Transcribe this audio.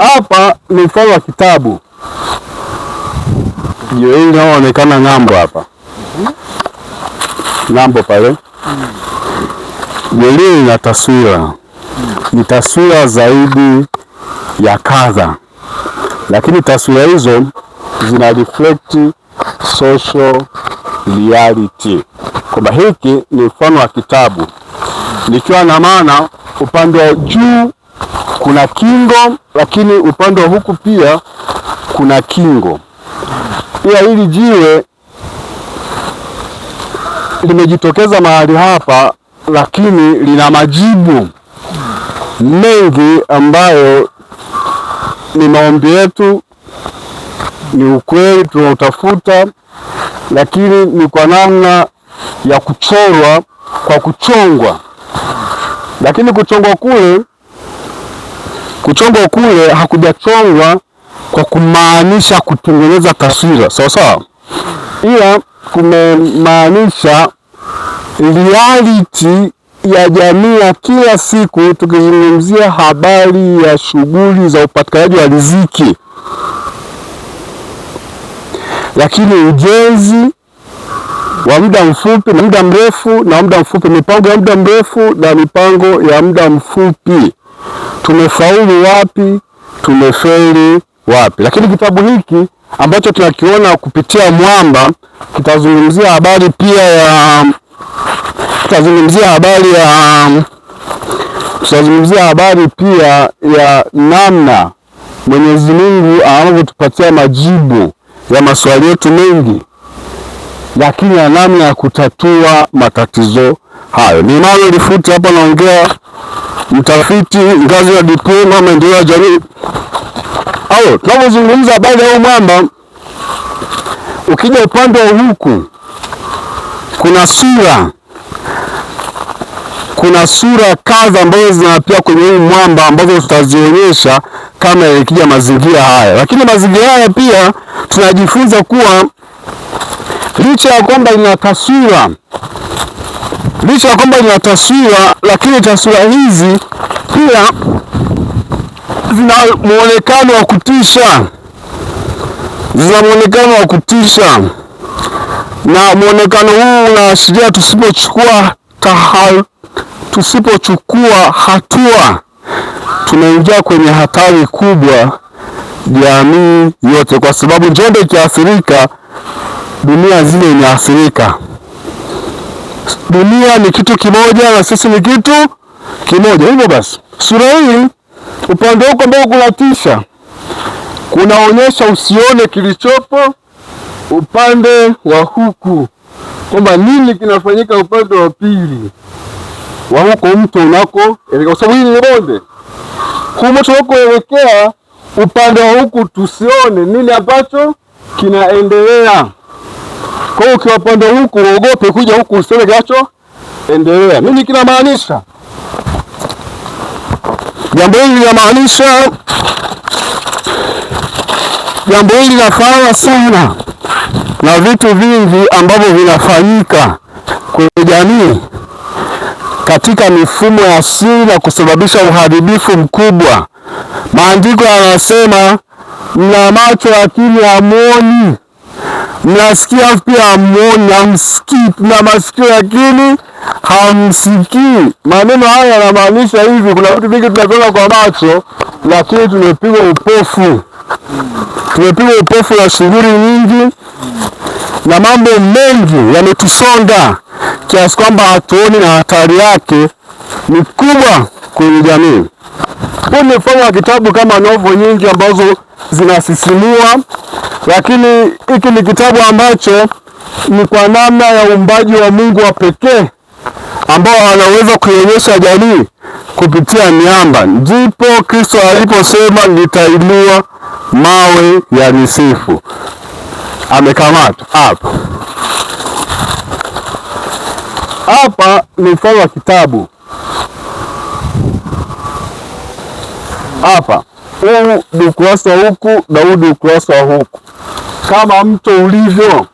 Hapa ni mfano wa kitabu. Jiwe hili linaloonekana ng'ambo hapa, ng'ambo pale, jiwe hili lina taswira, ni taswira zaidi ya kadha, lakini taswira hizo zina reflect social reality, kwamba hiki ni mfano wa kitabu, nikiwa na maana upande wa juu kuna kingo, lakini upande wa huku pia kuna kingo. Pia hili jiwe limejitokeza mahali hapa, lakini lina majibu mengi ambayo ni maombi yetu, ni ukweli tunautafuta, lakini ni kwa namna ya kuchorwa, kwa kuchongwa. Lakini kuchongwa kule hakujachongwa kwa kumaanisha kutengeneza taswira sawa sawa, ila kumaanisha reality ya jamii ya kila siku, tukizungumzia habari ya shughuli za upatikanaji wa riziki, lakini ujenzi wa muda mfupi na muda mrefu na muda mfupi, mipango ya muda mrefu na mipango ya muda mfupi, tumefaulu wapi, tumefeli wapi. Lakini kitabu hiki ambacho tunakiona kupitia mwamba kitazungumzia habari pia ya habari pia ya namna Mwenyezi Mungu anavyotupatia majibu ya maswali yetu mengi, lakini na namna ya kutatua matatizo hayo. Ni Emmanuel Futi hapa naongea, mtafiti ngazi ya diploma maendeleo ya jamii. Tunapozungumza habari ya mwamba, ukija upande wa huku kuna sura kadha ambazo zinapia kwenye huu mwamba ambazo tutazionyesha kama ikija mazingira haya. Lakini mazingira haya pia tunajifunza kuwa licha ya kwamba ina taswira, lakini taswira hizi pia zina muonekano wa kutisha, na muonekano huu unaashiria tusipochukua hatua tunaingia kwenye hatari kubwa jamii yote, kwa sababu Njombe ikiathirika, dunia nzima inaathirika. Dunia ni kitu kimoja na sisi ni kitu kimoja. Hivyo basi, sura hii upande huko ambao kunatisha, kunaonyesha usione kilichopo upande wa huku, kwamba nini kinafanyika upande wa pili wa huko mto unako, kwa sababu hii ni bonde. Huko mto unakoelekea upande wa huku tusione nini ambacho kinaendelea. Kwa hiyo ukiwa upande huku uogope kuja huku usione kinachoendelea. Nini kinamaanisha? Jambo hili linafanana sana na vitu vingi ambavyo vinafanyika kwenye jamii katika mifumo ya asili na kusababisha uharibifu mkubwa. Maandiko yanasema, mna macho lakini hamuoni, mnasikia pia hamuoni, hamsikii, mna masikio lakini hamsikii. Maneno haya yanamaanisha hivi, kuna vitu vingi tunaviona kwa macho lakini tumepigwa upofu na shughuli nyingi na mambo mengi yametusonda kiasi kwamba hatuoni na hatari yake ni kubwa kwenye jamii. Huu ni mfano wa kitabu kama novel nyingi ambazo zinasisimua, lakini hiki ni kitabu ambacho ni kwa namna ya uumbaji wa Mungu wa pekee ambao anaweza kuionyesha jamii kupitia miamba. Ndipo Kristo aliposema, nitainua mawe yanisifu. Amekamata hapa ni mfano wa kitabu. Hapa huu ni ukurasa wa huku na huu ni ukurasa wa huku, kama mto ulivyo.